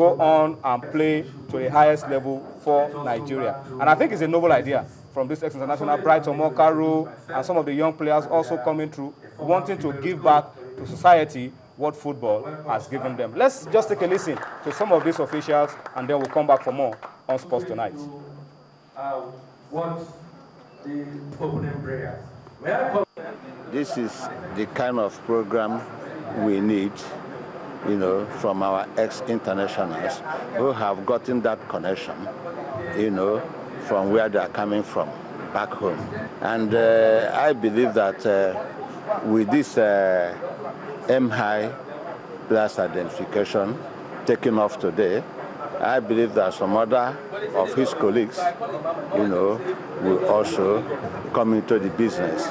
go on and play to the highest level for Nigeria. And I think it's a noble idea from this ex-international Brighton Mokaru and some of the young players also coming through, wanting to give back to society what football has given them. Let's just take a listen to some of these officials, and then we'll come back for more on Sports Tonight. Watch the opening prayers. This is the kind of program we need, from our ex-internationals who have gotten that connection, from where they are coming from, back home. And I believe that with this M-High plus identification taken off today, I believe that some other of his colleagues, will also come into the business,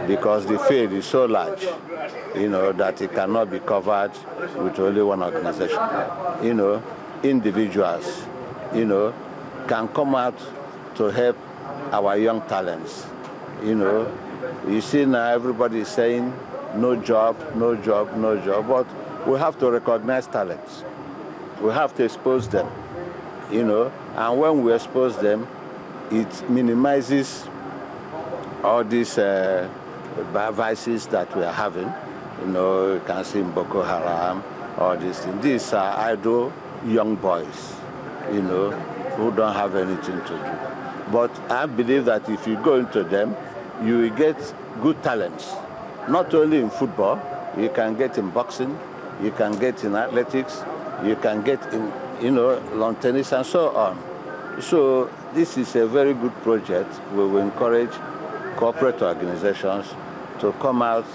because the field is so large, that it cannot be covered with only one organization. Individuals, can come out to help our young talents. You see now everybody is saying no job, no job, no job, but we have to recognize talents. We have to expose them, and when we expose them, it minimizes all these vices that we are having. You can see in Boko Haram, all these things. These are idle young boys, who don't have anything to do. But I believe that if you go into them, you will get good talents. Not only in football, you can get in boxing, you can get in athletics, you can get in, lawn tennis and so on. So this is a very good project. We will encourage corporate organizations to come out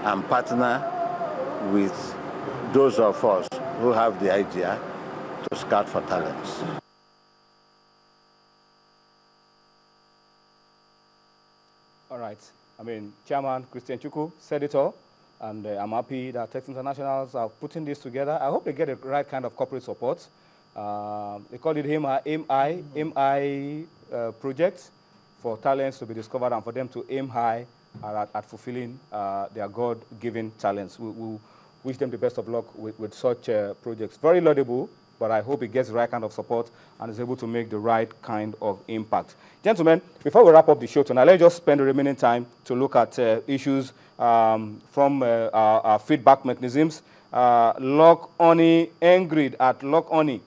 and partner with those of us who have the idea to scout for talents. All right. Chairman Christian Chukwu said it all. And I'm happy that Tex Internationals are putting this together. I hope they get the right kind of corporate support. They call it MI project for talents to be discovered and for them to aim high at fulfilling their God-given talents. We wish them the best of luck with such projects. Very laudable, but I hope it gets the right kind of support and is able to make the right kind of impact. Gentlemen, before we wrap up the show tonight, let's just spend the remaining time to look at issues from our feedback mechanisms. Lock Oni Engrid at Lock Oni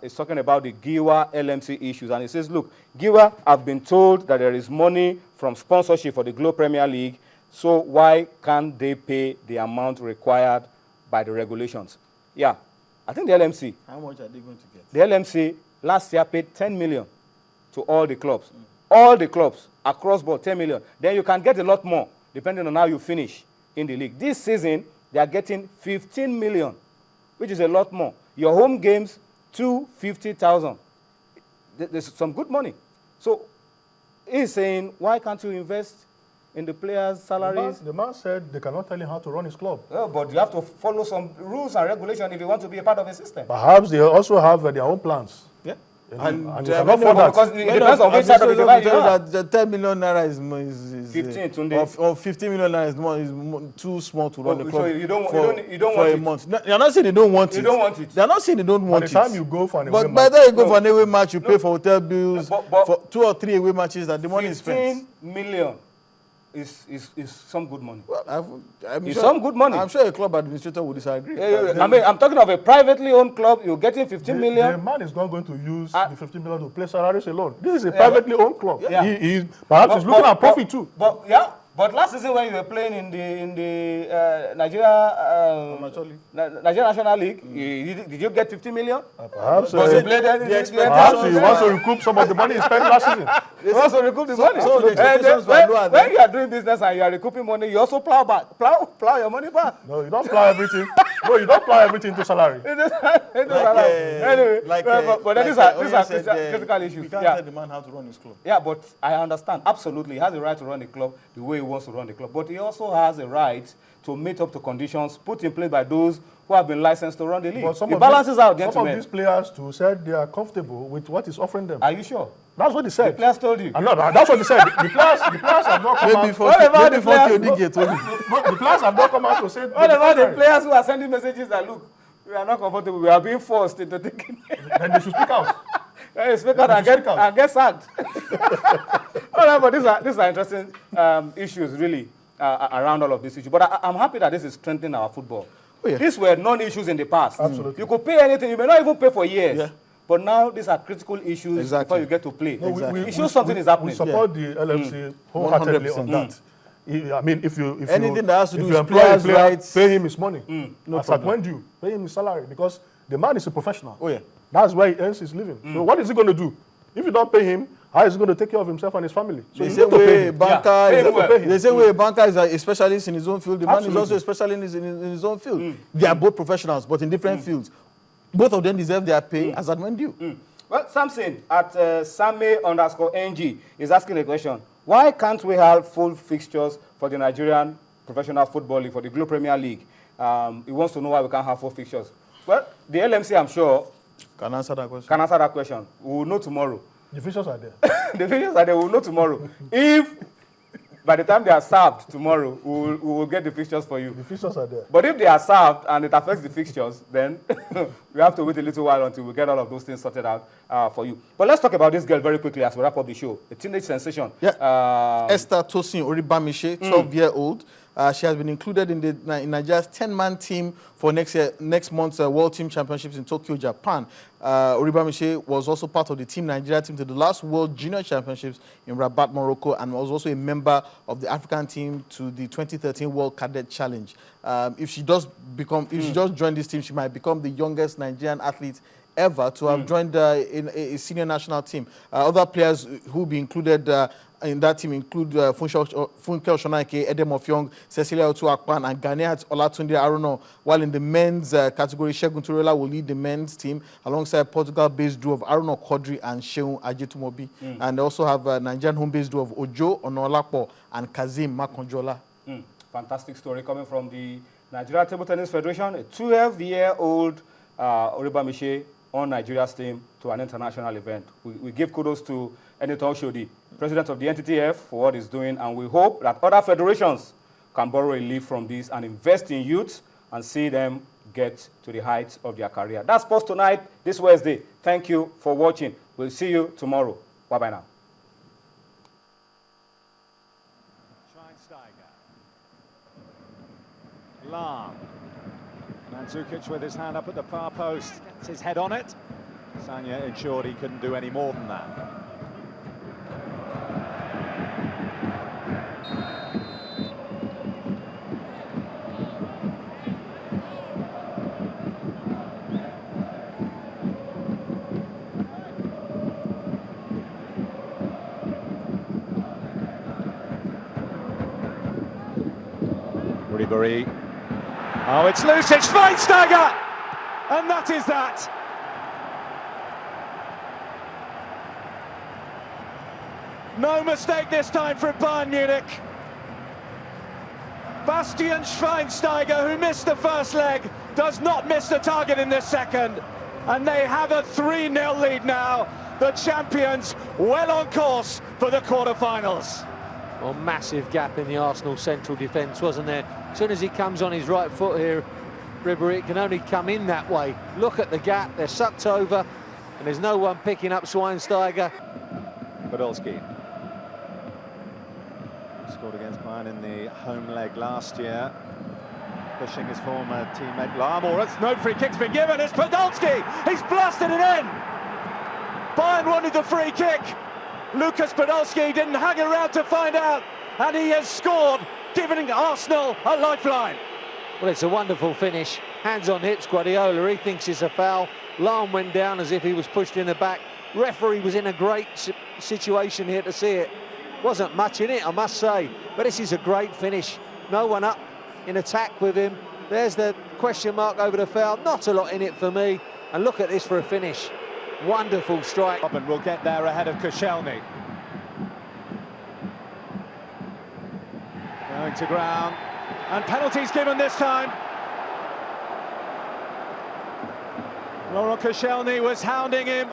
is talking about the Giwa LMC issues. And he says, look, Giwa have been told that there is money from sponsorship for the Globe Premier League, so why can't they pay the amount required by the regulations? Yeah, I think the LMC. How much are they going to get? The LMC last year paid 10 million to all the clubs. All the clubs across board, 10 million. Then you can get a lot more, depending on how you finish in the league. This season, they are getting 15 million, which is a lot more. Your home games, 250,000. There's some good money. So he's saying, why can't you invest in the players' salaries? The man said they cannot tell him how to run his club. Well, but you have to follow some rules and regulations if you want to be a part of a system. Perhaps they also have their own plans. Yeah. And you cannot afford that. Because it depends on which side of the divide you are. The 10 million naira is 15 or 15 million naira is too small to run the club so you don't for want a it. month. No, they're not saying they don't want it. You don't want it. They're not saying they don't want it. By the time you go for an away But by match, the time you go for an away match, you pay for hotel bills, But- for 2 or 3 away matches that the money is 15 spent. million is some good money. Well, It's some good money. I'm sure a club administrator would disagree. I'm talking of a privately owned club. You're getting 15 the million. man is not going to use the 15 million to pay salaries alone. This is a privately owned club. Yeah. He perhaps is looking at profit too. But last season when you were playing in the Nigeria National League, did you get 50 million? Perhaps Because you played perhaps he wants to recoup some of the money he spent last season. You also recoup the money. so the expectations were lower then. When you are doing business and you are recouping money, you also plow your money back. No, you don't plow everything. No, you don't plow everything into salary. Anyway, but these are critical issues. We can't tell the man how to run his club. Yeah, but I understand. Absolutely. He has the right to run the club the way he wants to run the club. But he also has a right to meet up to conditions put in place by those who have been licensed to run the league. But It balances out, some gentlemen. of these players too said they are comfortable with what is offering them. Are you sure? That's what he The said. players told you. No, that's what he said. The players have not come Maybe out. for Whatever the players- Odigate told you. No, the players have not come out to say. What about the players who are sending messages that, look, We are not comfortable. We are being forced into thinking. Then they should speak out. Speak out and get sacked. All right, but these are interesting issues, really, around all of this issue. But I'm happy that this is strengthening our football. Oh, yeah. These were non-issues in the past. Absolutely. You could pay anything. You may not even pay for years. Yeah. But now these are critical issues before you get to play. No, It shows something is happening. We support the LMC wholeheartedly on that. I mean, if Anything that has to do with employ a players' player, rights. pay him his money. No As at problem. when due, pay him his salary, because the man is a professional. Oh, yeah. That's where he earns his living. So what is he going to do? If you don't pay him, how is he going to take care of himself and his family? So The you same need to pay way him. banker Yeah, is pay him well. the same way a banker is a specialist in his own field. The man is Absolutely. also a specialist in his own field. They are both professionals, but in different fields. Both of them deserve their pay as and when due. Well, Samson at Same_NG is asking a question. Why can't we have full fixtures for the Nigerian Professional Football League, for the Glo Premier League? He wants to know why we can't have full fixtures. Well, the LMC, I'm sure, Can answer that question. can answer that question. We will know tomorrow. The fixtures are there. The fixtures are there, we will know tomorrow. If by the time they are served tomorrow, we will get the fixtures for you. The fixtures are there. But if they are served and it affects the fixtures, then we have to wait a little while until we get all of those things sorted out for you. But let's talk about this girl very quickly as we wrap up the show. A teenage sensation. Yeah. Esther Tosin Oribamishe, 12-year-old. She has been included in Nigeria's 10-man team for next month's World Team Championships in Tokyo, Japan. Oribamishe was also part of the Team Nigeria team to the last World Junior Championships in Rabat, Morocco, and was also a member of the African team to the 2013 World Cadet Challenge. If she does join this team, she might become the youngest Nigerian athlete ever to have joined in a senior national team. Other players who will be included in that team include Funke Oshonaike, Edem Ofyong, Cecilia Otuakpan, and Ghanaian Olatunde Arono. While in the men's category, Segun Turela will lead the men's team alongside Portugal-based duo of Arono Kodri and Sheun Ajetumobi. And they also have Nigerian home-based duo of Ojo Onolapo and Kazim Makonjola. Fantastic story coming from the Nigeria Table Tennis Federation. A 12-year-old Oribamishe on Nigeria's team to an international event. We give kudos to Eniton Shodi, president of the NTTF, for what he's doing, and we hope that other federations can borrow a leaf from this and invest in youth and see them get to the heights of their career. That's Sports Tonight this Wednesday. Thank you for watching. We'll see you tomorrow. Bye-bye now. Schweinsteiger. Lahm. Mandzukic with his hand up at the far post, gets his head on it. Sanya ensured he couldn't do any more than that. Ribery. Oh, it's loose, it's Schweinsteiger! And that is that. No mistake this time for Bayern Munich. Bastian Schweinsteiger, who missed the first leg, does not miss the target in this second. And they have a 3-0 lead now. The champions well on course for the quarter-finals. Well, massive gap in the Arsenal central defence, wasn't there? As soon as he comes on his right foot here, Ribery, it can only come in that way. Look at the gap, they're sucked over, and there's no one picking up Schweinsteiger. Podolski scored against Bayern in the home leg last year, pushing his former teammate Lahm. No free kick's been given, it's Podolski! He's blasted it in! Bayern wanted the free kick. Lucas Podolski didn't hang around to find out, and he has scored, giving Arsenal a lifeline. Well, it's a wonderful finish. Hands on hips, Guardiola, he thinks it's a foul. Lahm went down as if he was pushed in the back. Referee was in a great situation here to see it. Wasn't much in it, I must say, but this is a great finish. No one up in attack with him. There's the question mark over the foul. Not a lot in it for me. And look at this for a finish. Wonderful strike. Robin will get there ahead of Koscielny. Going to ground. And penalties given this time. Laurent Koscielny was hounding him.